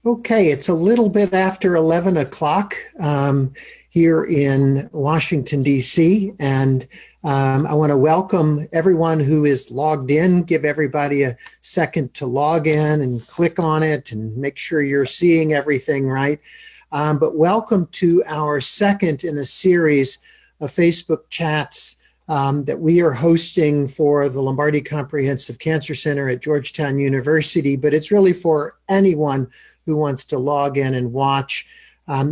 Okay, it's a little bit after 11 o'clock here in Washington, D.C., and I want to welcome everyone who is logged in, give everybody a second to log in and click on it and make sure you're seeing everything right. But welcome to our second in a series of Facebook chats that we are hosting for the Lombardi Comprehensive Cancer Center at Georgetown University, but it's really for anyone who wants to log in and watch.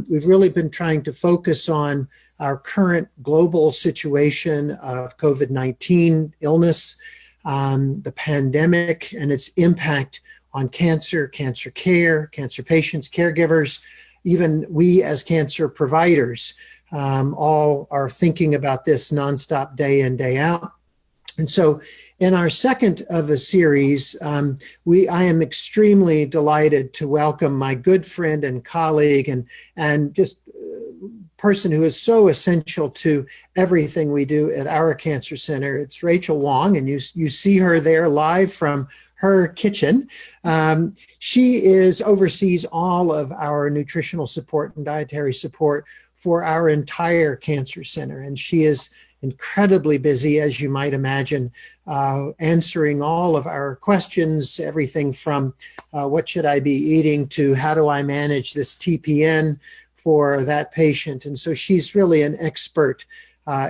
We've really been trying to focus on our current global situation of COVID-19 illness, the pandemic and its impact on cancer, cancer care, cancer patients, caregivers, even we as cancer providers. All are thinking about this nonstop, day in, day out. And so in our second of a series, I am extremely delighted to welcome my good friend and colleague and just person who is so essential to everything we do at our cancer center. It's Rachel Wong, and you see her there live from her kitchen. She oversees all of our nutritional support and dietary support for our entire cancer center. And she is incredibly busy, as you might imagine, answering all of our questions, everything from what should I be eating to how do I manage this TPN for that patient. And so she's really an expert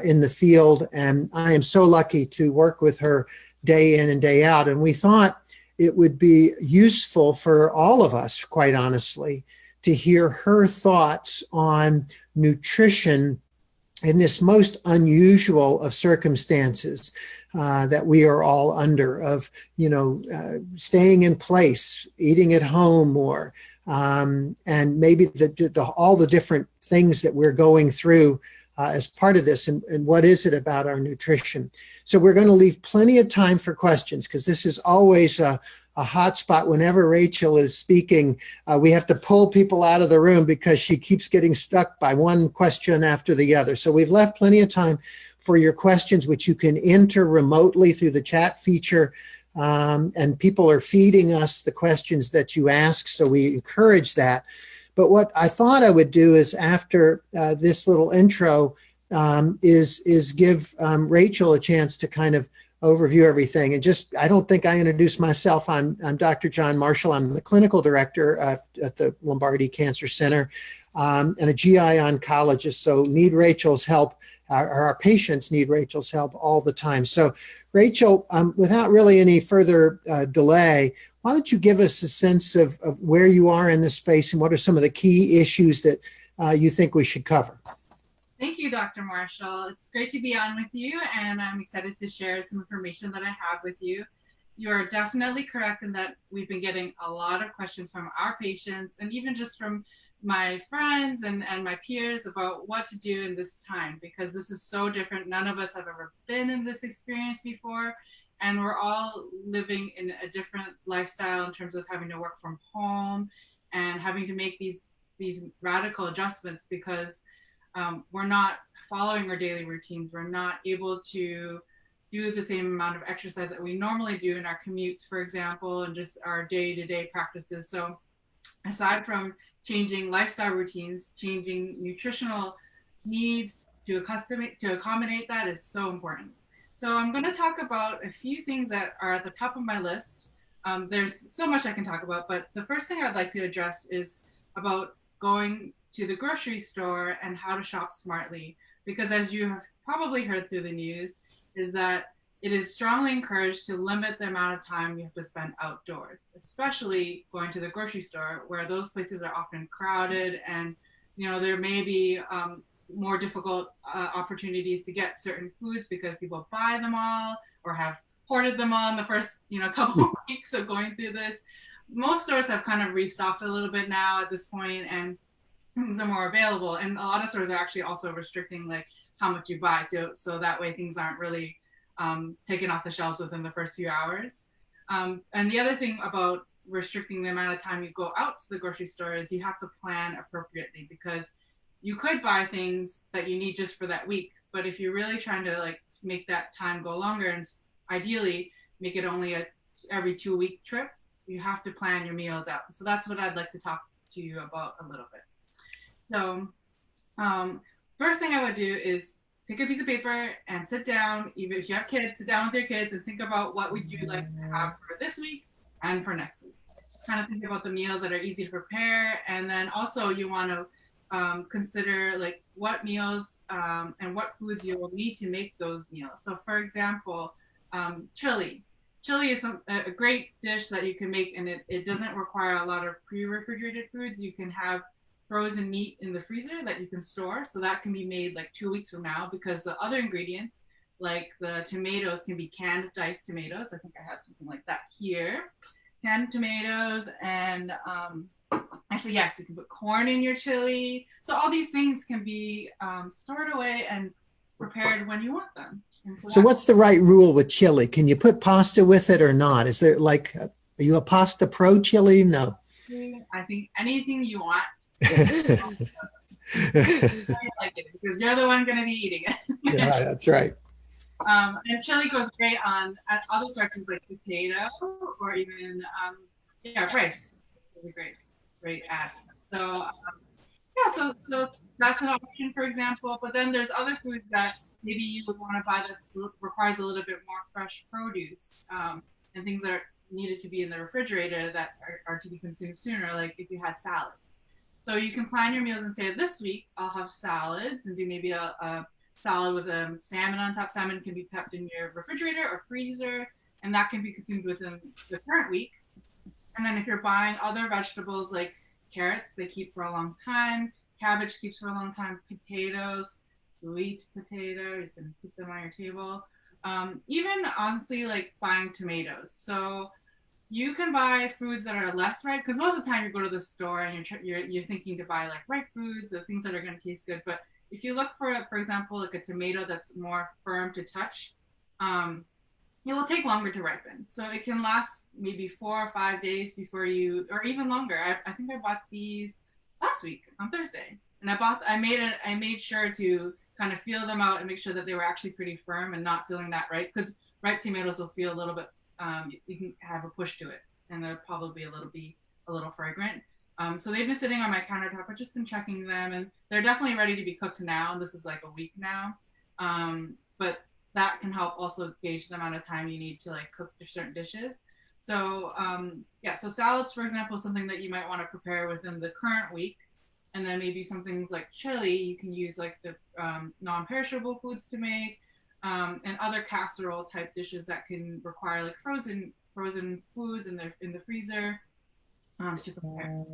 in the field. And I am so lucky to work with her day in and day out. And we thought it would be useful for all of us, quite honestly, to hear her thoughts on nutrition in this most unusual of circumstances that we are all under, of staying in place, eating at home, or and maybe all the different things that we're going through as part of this, and what is it about our nutrition. So we're going to leave plenty of time for questions, because this is always a hot spot. Whenever Rachel is speaking, we have to pull people out of the room because she keeps getting stuck by one question after the other. So we've left plenty of time for your questions, which you can enter remotely through the chat feature. And people are feeding us the questions that you ask, so we encourage that. But what I thought I would do is, after this little intro, is give Rachel a chance to kind of overview everything. And just, I don't think I introduced myself. I'm Dr. John Marshall. I'm the clinical director at the Lombardi Cancer Center, and a GI oncologist. So need Rachel's help. Our patients need Rachel's help all the time. So Rachel, without really any further delay, why don't you give us a sense of where you are in this space and what are some of the key issues that you think we should cover? Thank you, Dr. Marshall. It's great to be on with you, and I'm excited to share some information that I have with you. You are definitely correct in that we've been getting a lot of questions from our patients, and even just from my friends and my peers, about what to do in this time, because this is so different. None of us have ever been in this experience before, and we're all living in a different lifestyle in terms of having to work from home and having to make these radical adjustments, because we're not following our daily routines. We're not able to do the same amount of exercise that we normally do in our commutes, for example, and just our day-to-day practices. So aside from changing lifestyle routines, changing nutritional needs to accommodate that is so important. So I'm going to talk about a few things that are at the top of my list. There's so much I can talk about, but the first thing I'd like to address is about going to the grocery store and how to shop smartly. Because as you have probably heard through the news, is that it is strongly encouraged to limit the amount of time you have to spend outdoors, especially going to the grocery store, where those places are often crowded, and there may be more difficult opportunities to get certain foods because people buy them all or have hoarded them all in the first couple of weeks of going through this. Most stores have kind of restocked a little bit now at this point, and things are more available. And a lot of stores are actually also restricting like how much you buy, so that way things aren't really taken off the shelves within the first few hours. And the other thing about restricting the amount of time you go out to the grocery store is you have to plan appropriately, because you could buy things that you need just for that week, but if you're really trying to like make that time go longer, and ideally make it only a every 2-week trip, you have to plan your meals out. So that's what I'd like to talk to you about a little bit. So first thing I would do is take a piece of paper and sit down, even if you have kids, sit down with your kids and think about what would you like to have for this week and for next week. Kind of think about the meals that are easy to prepare, and then also you want to consider like what meals and what foods you will need to make those meals. So for example, chili. Chili is a great dish that you can make, and it doesn't require a lot of pre-refrigerated foods. You can have frozen meat in the freezer that you can store. So that can be made like 2 weeks from now, because the other ingredients, like the tomatoes, can be canned diced tomatoes. I think I have something like that here. Canned tomatoes, and actually, yes, you can put corn in your chili. So all these things can be stored away and prepared when you want them. And So what's the right rule with chili? Can you put pasta with it or not? Is there like, are you a pasta pro chili? No. I think anything you want. Like it, because you're the one going to be eating it. Yeah, that's right. And chili goes great on other starches like potato, or even rice. This is a great add. So so that's an option, for example. But then there's other foods that maybe you would want to buy that requires a little bit more fresh produce, and things that are needed to be in the refrigerator that are to be consumed sooner, like if you had salad. So you can plan your meals and say, this week I'll have salads, and do maybe a salad with salmon on top. Salmon can be kept in your refrigerator or freezer, and that can be consumed within the current week. And then if you're buying other vegetables like carrots, they keep for a long time. Cabbage keeps for a long time. Potatoes, sweet potato, you can keep them on your table. Even honestly, like buying tomatoes. So you can buy foods that are less ripe, because most of the time you go to the store and you're thinking to buy like ripe foods, or things that are going to taste good. But if you look for example, like a tomato that's more firm to touch, it will take longer to ripen. So it can last maybe 4 or 5 days before you, or even longer. I think I bought these last week on Thursday, and I made sure to kind of feel them out and make sure that they were actually pretty firm and not feeling that ripe, because ripe tomatoes will feel a little bit. You can have a push to it, and they'll probably be a little fragrant. So they've been sitting on my countertop. I've just been checking them, and they're definitely ready to be cooked now. This is like a week now, but that can help also gauge the amount of time you need to like cook certain dishes. So so salads, for example, is something that you might want to prepare within the current week, and then maybe some things like chili, you can use like the non-perishable foods to make. And other casserole type dishes that can require like frozen foods in the freezer to prepare.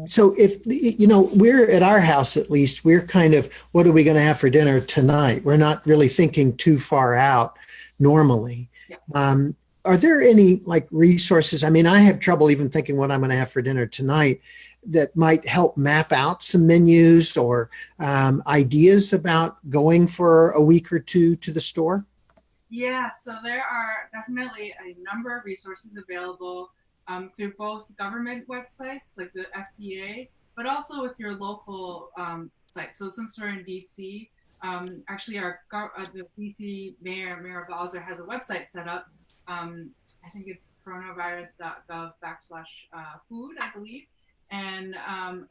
So if, we're at our house, at least we're kind of, what are we going to have for dinner tonight? We're not really thinking too far out normally. Yes. Are there any like resources? I mean, I have trouble even thinking what I'm going to have for dinner tonight, that might help map out some menus or ideas about going for a week or two to the store? Yeah, so there are definitely a number of resources available through both government websites like the FDA, but also with your local sites. So since we're in DC, actually the DC Mayor Bowser has a website set up. I think it's coronavirus.gov/food, I believe. And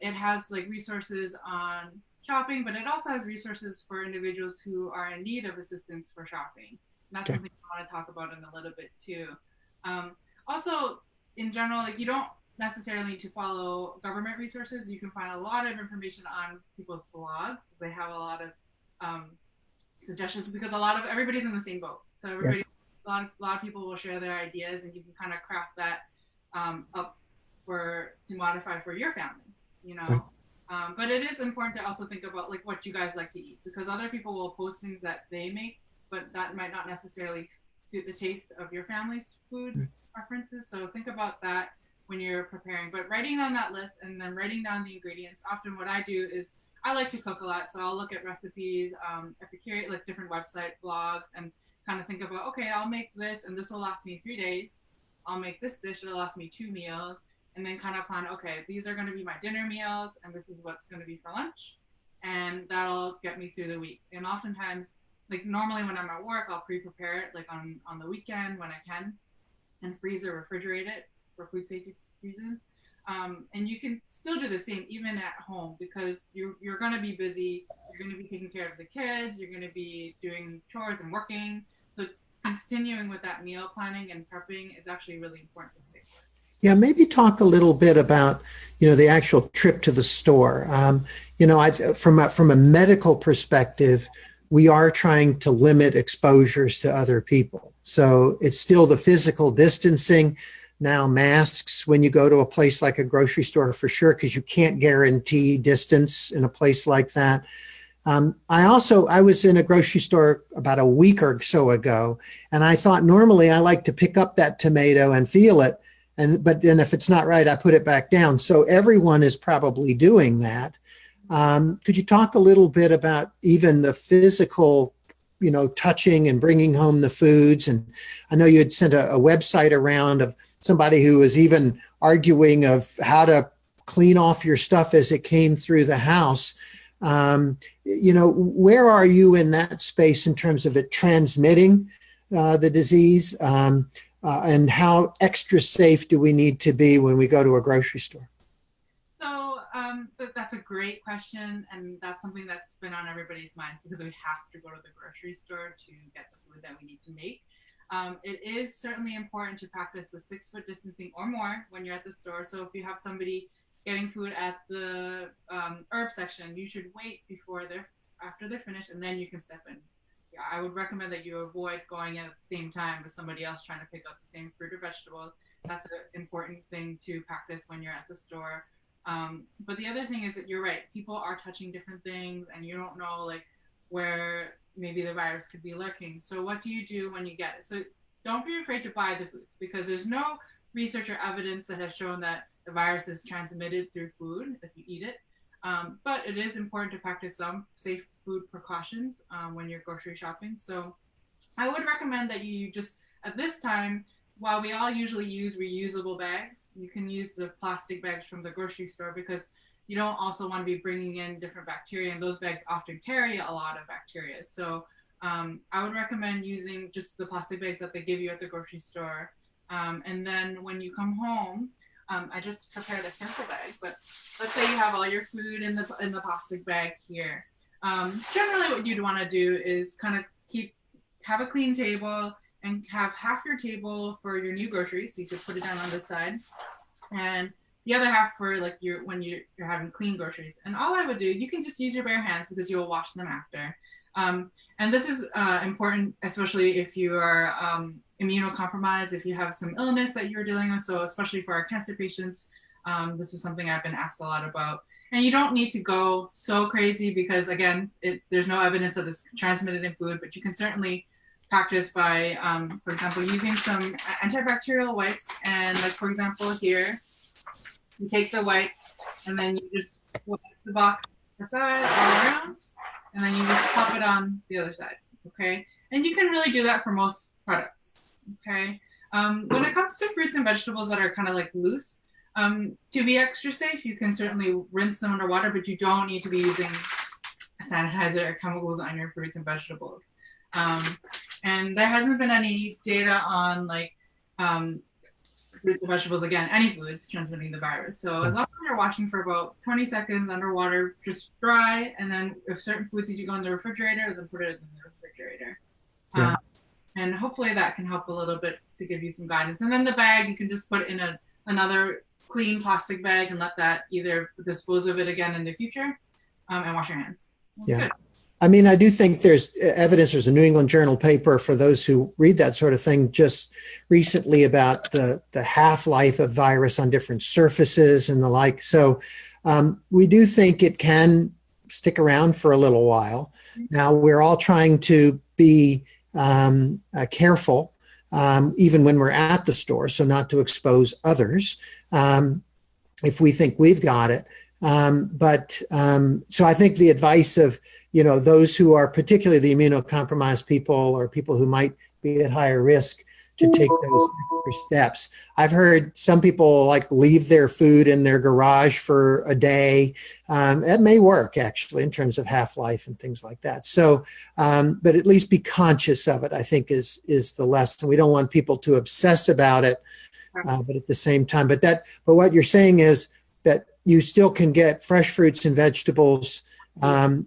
it has like resources on shopping, but it also has resources for individuals who are in need of assistance for shopping. And that's something I want to talk about in a little bit too. Also, in general, like you don't necessarily need to follow government resources. You can find a lot of information on people's blogs. They have a lot of suggestions, because everybody's in the same boat. So a lot of people will share their ideas, and you can kind of craft that up to modify for your family, but it is important to also think about like what you guys like to eat, because other people will post things that they make, but that might not necessarily suit the taste of your family's food preferences. So think about that when you're preparing, but writing down that list and then writing down the ingredients. Often what I do is I like to cook a lot, so I'll look at recipes, Epicurious, like different website blogs, and kind of think about, okay, I'll make this and this will last me 3 days. I'll make this dish, it'll last me 2 meals. And then kind of plan, okay, these are going to be my dinner meals, and this is what's going to be for lunch, and that'll get me through the week. And oftentimes, like normally when I'm at work, I'll pre-prepare it like on the weekend when I can, and freeze or refrigerate it for food safety reasons. And you can still do the same even at home, because you're going to be busy. You're going to be taking care of the kids. You're going to be doing chores and working. So continuing with that meal planning and prepping is actually really important to stick with. Yeah, maybe talk a little bit about, the actual trip to the store. From a medical perspective, we are trying to limit exposures to other people. So it's still the physical distancing, now masks when you go to a place like a grocery store for sure, because you can't guarantee distance in a place like that. I was in a grocery store about a week or so ago, and I thought normally I like to pick up that tomato and feel it. But then if it's not right, I put it back down. So everyone is probably doing that. Could you talk a little bit about even the physical, touching and bringing home the foods? And I know you had sent a website around of somebody who was even arguing of how to clean off your stuff as it came through the house. Where are you in that space in terms of it transmitting the disease? And how extra safe do we need to be when we go to a grocery store? So that's a great question, and that's something that's been on everybody's minds because we have to go to the grocery store to get the food that we need to make. It is certainly important to practice the 6-foot distancing or more when you're at the store. So if you have somebody getting food at the herb section, you should wait after they're finished, and then you can step in. Yeah, I would recommend that you avoid going at the same time with somebody else trying to pick up the same fruit or vegetable. That's an important thing to practice when you're at the store. But the other thing is that you're right. People are touching different things, and you don't know where maybe the virus could be lurking. So what do you do when you get it? So don't be afraid to buy the foods, because there's no research or evidence that has shown that the virus is transmitted through food if you eat it. But it is important to practice some safe food precautions when you're grocery shopping. So I would recommend that you just, at this time, while we all usually use reusable bags, you can use the plastic bags from the grocery store, because you don't also want to be bringing in different bacteria, and those bags often carry a lot of bacteria. So I would recommend using just the plastic bags that they give you at the grocery store. And then when you come home, I just prepared a sample bag, but let's say you have all your food in the plastic bag here. Generally what you'd want to do is kind of have a clean table and have half your table for your new groceries, so you could put it down on this side, and the other half for when you're having clean groceries. And all I would do, you can just use your bare hands because you'll wash them after. And this is important, especially if you are immunocompromised, if you have some illness that you're dealing with. So especially for our cancer patients, this is something I've been asked a lot about. And you don't need to go so crazy because, again, there's no evidence that it's transmitted in food, but you can certainly practice by, for example, using some antibacterial wipes. And for example, here, you take the wipe and then you just wipe the box side all around, and then you just pop it on the other side, okay? And you can really do that for most products, okay? When it comes to fruits and vegetables that are kind of loose, to be extra safe, you can certainly rinse them under water, but you don't need to be using sanitizer or chemicals on your fruits and vegetables. And there hasn't been any data on fruits and vegetables, again, any foods transmitting the virus. So as long as you're washing for about 20 seconds underwater, just dry, and then if certain foods need to go in the refrigerator, then put it in the refrigerator. Yeah. And hopefully that can help a little bit to give you some guidance. And then the bag, you can just put in another clean plastic bag and let that either dispose of it again in the future, and wash your hands. Yeah. Good. I mean, I do think there's evidence. There's a New England Journal paper for those who read that sort of thing just recently about the half-life of virus on different surfaces and the like. So we do think it can stick around for a little while. Now, we're all trying to be careful, even when we're at the store, so not to expose others if we think we've got it. So I think the advice of, those who are particularly the immunocompromised people or people who might be at higher risk to take those extra steps. I've heard some people leave their food in their garage for a day. That may work actually in terms of half-life and things like that. So, but at least be conscious of it, I think is the lesson. We don't want people to obsess about it but at the same time, but what you're saying is that you still can get fresh fruits and vegetables, and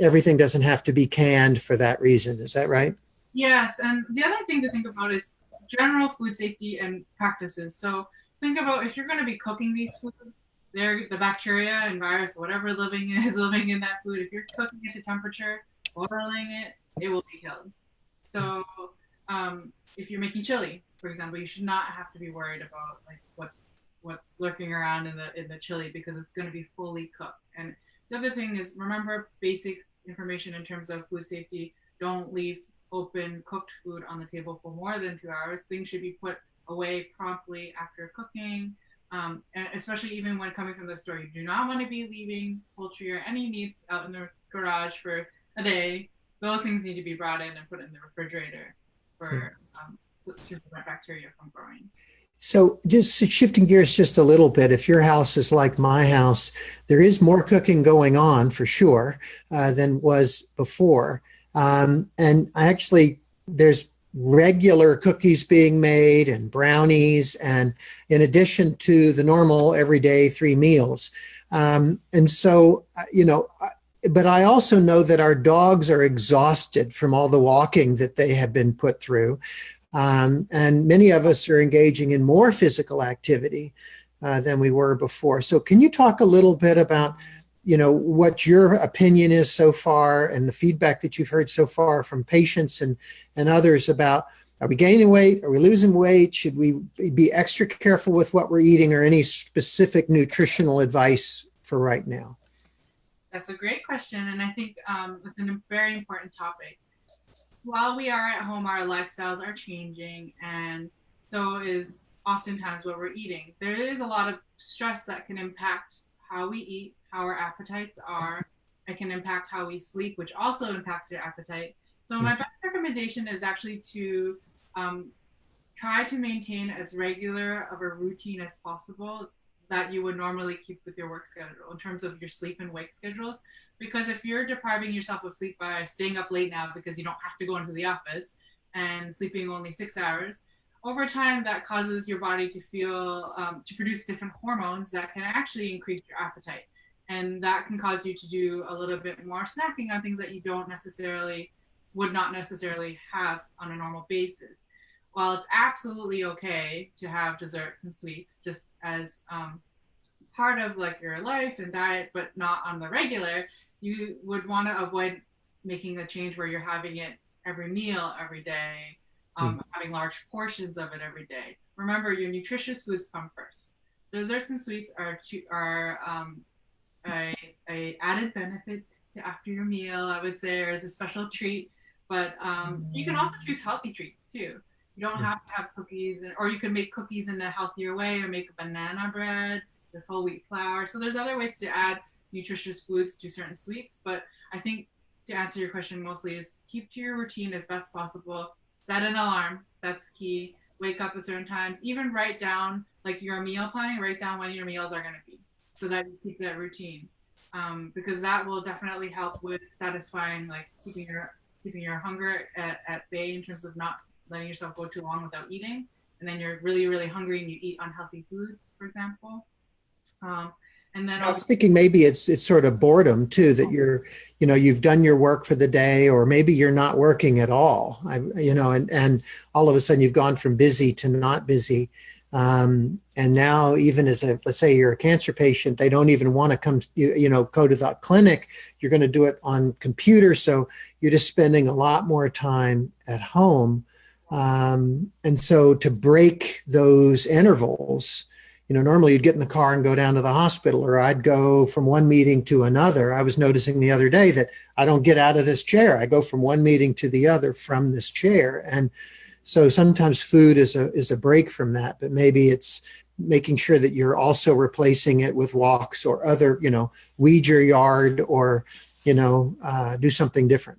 everything doesn't have to be canned for that reason. Is that right? Yes, and the other thing to think about is general food safety and practices. So think about if you're going to be cooking these foods, the bacteria and virus, whatever living is living in that food. If you're cooking it to temperature, boiling it, it will be killed. So if you're making chili, for example, you should not have to be worried about like what's lurking around in the chili because it's going to be fully cooked. And the other thing is remember basic information in terms of food safety. Don't leave open cooked food on the table for more than 2 hours. Things should be put away promptly after cooking. And especially even when coming from the store, you do not want to be leaving poultry or any meats out in the garage for a day. Those things need to be brought in and put in the refrigerator to prevent bacteria from growing. So just shifting gears just a little bit, if your house is like my house, there is more cooking going on for sure than was before. And there's regular cookies being made and brownies, and in addition to the normal everyday 3 meals. And so, but I also know that our dogs are exhausted from all the walking that they have been put through. And many of us are engaging in more physical activity than we were before. So can you talk a little bit about, what your opinion is so far and the feedback that you've heard so far from patients and others about, are we gaining weight? Are we losing weight? Should we be extra careful with what we're eating, or any specific nutritional advice for right now? That's a great question. And I think it's a very important topic. While we are at home, our lifestyles are changing, and so is oftentimes what we're eating. There is a lot of stress that can impact how we eat, how our appetites are. It can impact how we sleep, which also impacts your appetite. So my best recommendation is actually to try to maintain as regular of a routine as possible that you would normally keep with your work schedule in terms of your sleep and wake schedules. Because if you're depriving yourself of sleep by staying up late now because you don't have to go into the office and sleeping only 6 hours, over time that causes your body to feel to produce different hormones that can actually increase your appetite, and that can cause you to do a little bit more snacking on things that you would not necessarily have on a normal basis. While it's absolutely okay to have desserts and sweets just as part of like your life and diet, but not on the regular, you would want to avoid making a change where you're having it every meal every day, having large portions of it every day. Remember, your nutritious foods come first. Desserts and sweets are a added benefit to after your meal, I would say, or as a special treat. But you can also choose healthy treats too. You don't have to have cookies, or you can make cookies in a healthier way, or make a banana bread with whole wheat flour. So there's other ways to add nutritious foods to certain sweets. But I think to answer your question mostly is keep to your routine as best possible. Set an alarm. That's key. Wake up at certain times. Even write down, like your meal planning, write down when your meals are going to be so that you keep that routine. Because that will definitely help with satisfying, like keeping your hunger at bay in terms of not letting yourself go too long without eating. And then you're really, really hungry and you eat unhealthy foods, for example. And then I was thinking maybe it's sort of boredom too, that you've done your work for the day, or maybe you're not working at all, and all of a sudden you've gone from busy to not busy. And now even let's say you're a cancer patient, they don't even want to come, go to the clinic. You're going to do it on computer. So you're just spending a lot more time at home. And so to break those intervals, normally you'd get in the car and go down to the hospital, or I'd go from one meeting to another. I was noticing the other day that I don't get out of this chair. I go from one meeting to the other from this chair. And so sometimes food is a break from that, but maybe it's making sure that you're also replacing it with walks or other, weed your yard, or, do something different.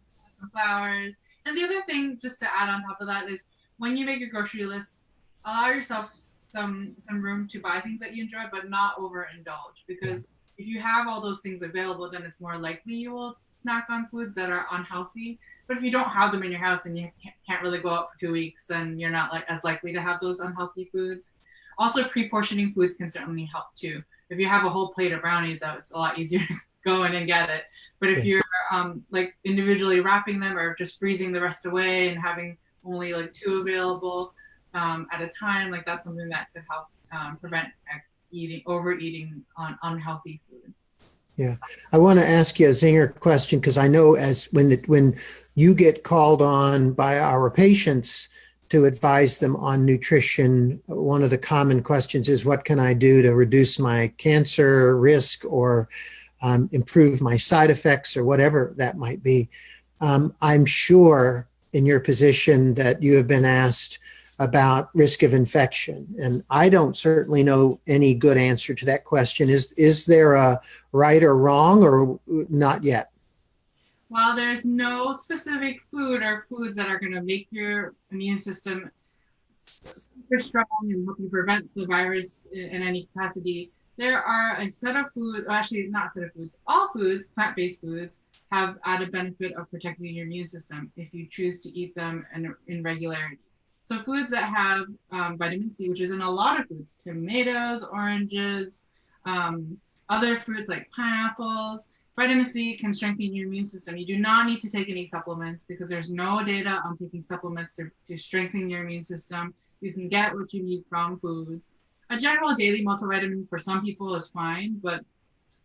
Flowers. And the other thing, just to add on top of that, is when you make your grocery list, allow yourself some room to buy things that you enjoy, but not overindulge. Because if you have all those things available, then it's more likely you will snack on foods that are unhealthy. But if you don't have them in your house and you can't really go out for 2 weeks, then you're not as likely to have those unhealthy foods. Also, pre-portioning foods can certainly help too. If you have a whole plate of brownies out, it's a lot easier to go in and get it. But if you're like individually wrapping them or just freezing the rest away and having only like two available at a time, like that's something that could help prevent overeating on unhealthy foods. Yeah, I want to ask you a zinger question because I know as when you get called on by our patients to advise them on nutrition, one of the common questions is, what can I do to reduce my cancer risk or improve my side effects or whatever that might be? I'm sure in your position that you have been asked about risk of infection. And I don't certainly know any good answer to that question. Is there a right or wrong or not yet? While there's no specific food or foods that are going to make your immune system super strong and help you prevent the virus in any capacity, there are a set of foods, or actually not a set of foods, all foods, plant-based foods, have added benefit of protecting your immune system if you choose to eat them in regularity. So foods that have vitamin C, which is in a lot of foods, tomatoes, oranges, other fruits like pineapples. Vitamin C can strengthen your immune system. You do not need to take any supplements because there's no data on taking supplements to strengthen your immune system. You can get what you need from foods. A general daily multivitamin for some people is fine, but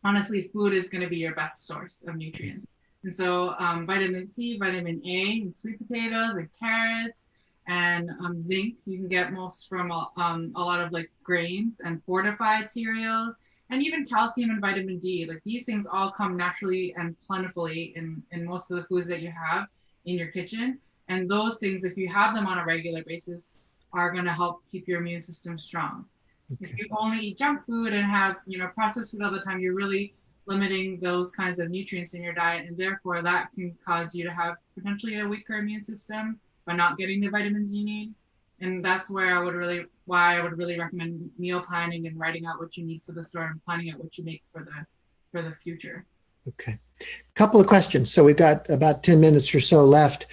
honestly, food is going to be your best source of nutrients. And so vitamin C, vitamin A, and sweet potatoes and carrots, and zinc you can get most from a lot of like grains and fortified cereals, and even calcium and vitamin D. Like these things all come naturally and plentifully in most of the foods that you have in your kitchen. And those things, if you have them on a regular basis, are going to help keep your immune system strong. Okay. If you only eat junk food and have, processed food all the time, you're really limiting those kinds of nutrients in your diet, and therefore that can cause you to have potentially a weaker immune system by not getting the vitamins you need. And that's why I would really recommend meal planning and writing out what you need for the store and planning out what you make for the future. Okay. Couple of questions. So we've got about 10 minutes or so left.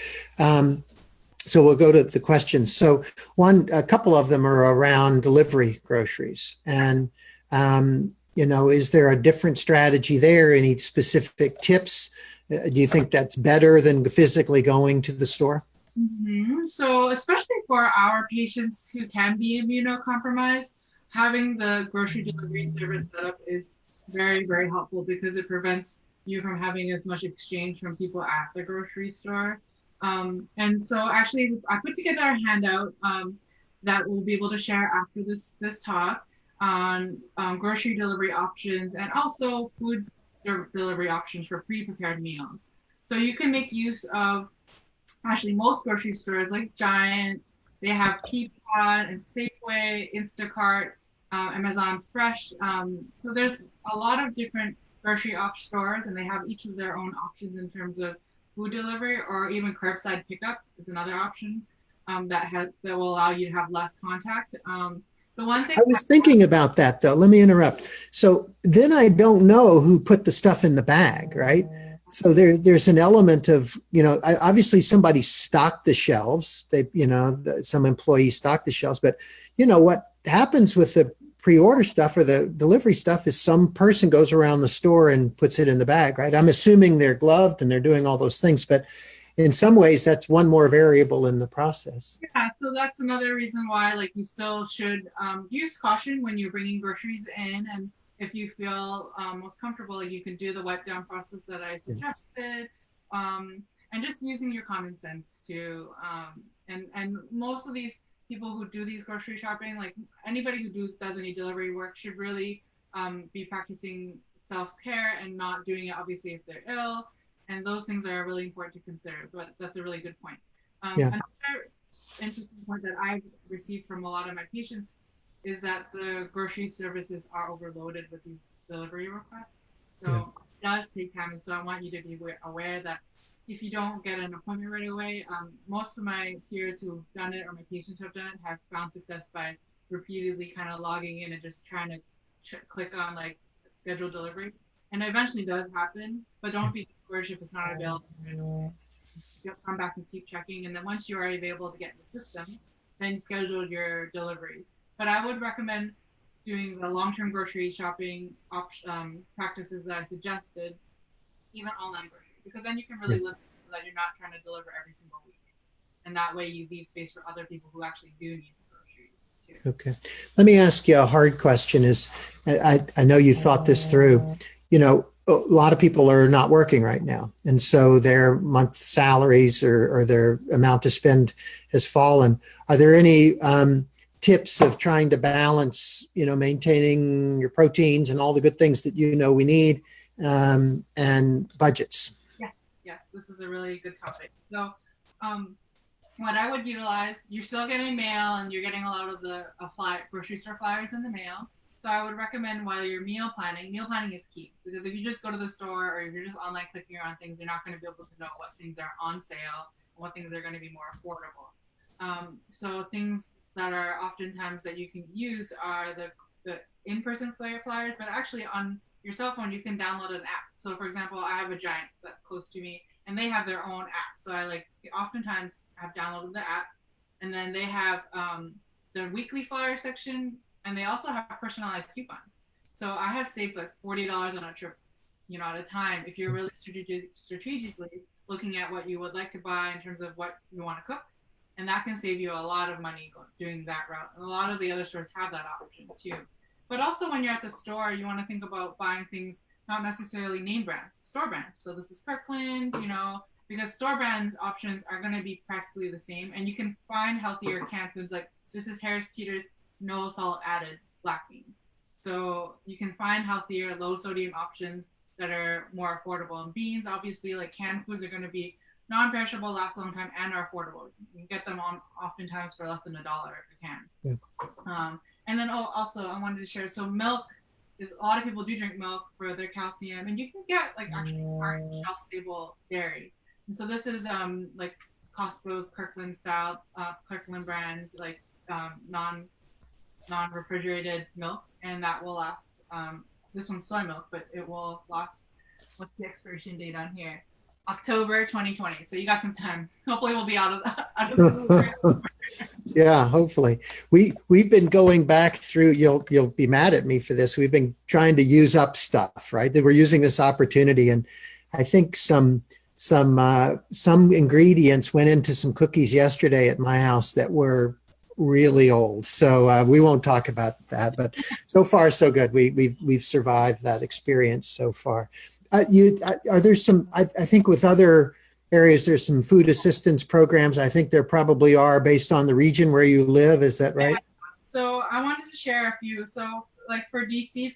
So we'll go to the questions. So a couple of them are around delivery groceries. And, is there a different strategy there? Any specific tips? Do you think that's better than physically going to the store? Mm-hmm. So especially for our patients who can be immunocompromised, having the grocery delivery service set up is very, very helpful because it prevents you from having as much exchange from people at the grocery store. And so actually I put together a handout that we'll be able to share after this talk on grocery delivery options and also food delivery options for pre-prepared meals. So you can make use of actually most grocery stores like Giant, they have Peapod and Safeway, Instacart, Amazon Fresh. So there's a lot of different grocery stores, and they have each of their own options in terms of food delivery, or even curbside pickup is another option that will allow you to have less contact. The one thing I was thinking about that though. Let me interrupt. So then I don't know who put the stuff in the bag, right? So there's an element of, obviously somebody stocked the shelves. Some employee stocked the shelves, but what happens with the pre-order stuff or the delivery stuff is some person goes around the store and puts it in the bag, right? I'm assuming they're gloved and they're doing all those things, but in some ways that's one more variable in the process. Yeah, so that's another reason why you still should use caution when you're bringing groceries in, and if you feel most comfortable, you can do the wipe down process that I suggested, and just using your common sense too. And most of these people who do these grocery shopping, like anybody who does any delivery work, should really be practicing self-care and not doing it obviously if they're ill. And those things are really important to consider. But that's a really good point. Another interesting point that I've received from a lot of my patients is that the grocery services are overloaded with these delivery requests. So it does take time. And so I want you to be aware that if you don't get an appointment right away, most of my peers who've done it or my patients who have done it have found success by repeatedly kind of logging in and just trying to click on schedule delivery. And it eventually does happen, but don't be discouraged if it's not available. You'll come back and keep checking. And then once you are able to get in the system, then schedule your deliveries. But I would recommend doing the long-term grocery shopping practices that I suggested, even online grocery, because then you can Yeah. really limit it so that you're not trying to deliver every single week. And that way you leave space for other people who actually do need the groceries too. Okay. Let me ask you a hard question is, I know you thought this through. You know, a lot of people are not working right now. And so their month salaries or their amount to spend has fallen. Are there any tips of trying to balance, you know, maintaining your proteins and all the good things that you know we need, and budgets? Yes, yes, this is a really good topic. So, um, what I would utilize, you're still getting mail and you're getting a lot of the grocery store flyers in the mail. So I would recommend while you're meal planning is key because if you just go to the store or if you're just online clicking around things, you're not going to be able to know what things are on sale and what things are going to be more affordable. So things that are oftentimes that you can use are the in-person flyers, but actually on your cell phone you can download an app. So for example, I have a Giant that's close to me and they have their own app. So I like oftentimes have downloaded the app, and then they have the weekly flyer section, and they also have personalized coupons. So I have saved like $40 on a trip, you know, at a time. If you're really strategically looking at what you would like to buy in terms of what you want to cook, and that can save you a lot of money doing that route. And a lot of the other stores have that option too. But also when you're at the store, you want to think about buying things not necessarily name brand, store brand. So this is Kirkland, you know, because store brand options are going to be practically the same, and you can find healthier canned foods like this is Harris Teeter's no salt added black beans. So you can find healthier, low sodium options that are more affordable. And beans, obviously, like canned foods are going to be non-perishable, last a long time, and are affordable. You can get them on oftentimes for less than $1 if you can. Yeah. And then also I wanted to share. So milk is a lot of people do drink milk for their calcium, and you can get like actually shelf stable dairy. And so this is like Costco's Kirkland style, Kirkland brand, like non refrigerated milk, and that will last. This one's soy milk, but it will last. What's the expiration date on here? October 2020. So you got some time. Hopefully, we'll be out of the. Yeah, hopefully. We've been going back through, you'll be mad at me for this. We've been trying to use up stuff, right? That we're using this opportunity, and I think some ingredients went into some cookies yesterday at my house that were really old. So we won't talk about that, but so far so good. We've survived that experience so far. Are there some? I think with other areas, there's some food assistance programs. I think there probably are based on the region where you live. Is that right? So I wanted to share a few. So like for DC,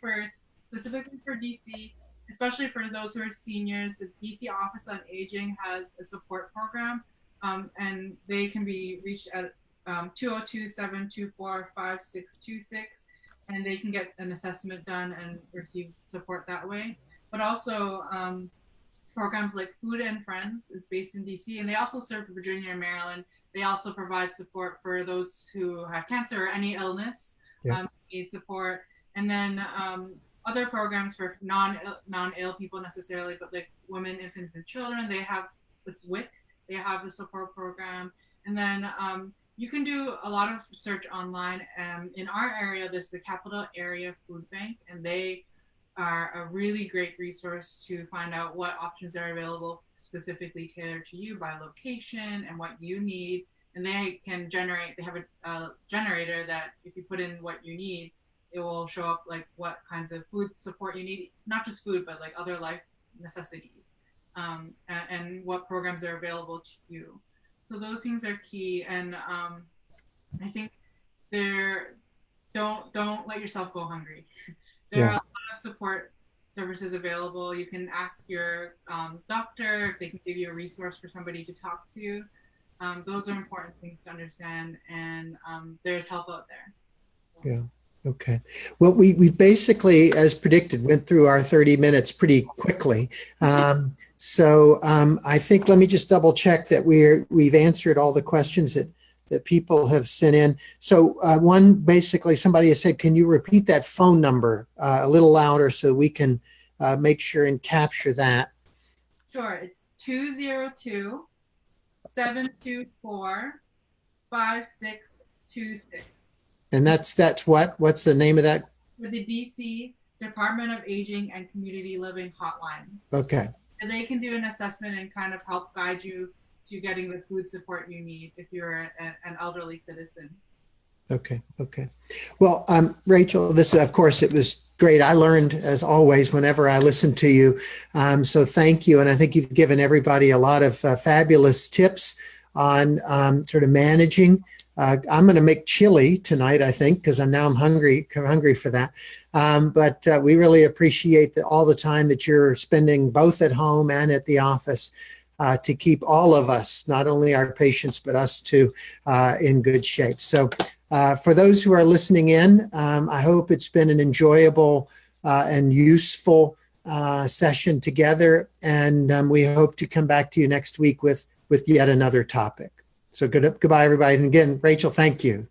specifically for DC, especially for those who are seniors, the DC Office on Aging has a support program, and they can be reached at 202-724-5626, and they can get an assessment done and receive support that way. But also programs like Food and Friends is based in DC, and they also serve Virginia and Maryland. They also provide support for those who have cancer or any illness, Yeah. need support. And then other programs for non-ill people necessarily, but like women, infants, and children, they have, it's WIC, they have a support program. And then you can do a lot of search online. In our area, there's the Capital Area Food Bank, and they are a really great resource to find out what options are available specifically tailored to you by location and what you need. And they have a generator that if you put in what you need, it will show up like what kinds of food support you need, not just food, but like other life necessities, and what programs are available to you. So those things are key. And I think there, don't let yourself go hungry. There are Yeah. a lot of support services available. You can ask your doctor if they can give you a resource for somebody to talk to. Those are important things to understand, and there's help out there. Yeah. Okay. Well, we basically, as predicted, went through our 30 minutes pretty quickly. I think let me just double check that we've answered all the questions that people have sent in. So one, basically, somebody has said, can you repeat that phone number a little louder so we can make sure and capture that? Sure. It's 202-724-5626. And that's what? What's the name of that? With the DC Department of Aging and Community Living Hotline. Okay. And they can do an assessment and kind of help guide you to getting the food support you need if you're an elderly citizen. Okay. Okay. Well, Rachel, this, of course, it was great. I learned, as always, whenever I listen to you. So thank you. And I think you've given everybody a lot of fabulous tips on sort of managing. I'm going to make chili tonight, I think, because I'm hungry for that. But we really appreciate all the time that you're spending both at home and at the office to keep all of us, not only our patients, but us too, in good shape. So for those who are listening in, I hope it's been an enjoyable and useful session together. And we hope to come back to you next week with yet another topic. So goodbye, everybody. And again, Rachel, thank you.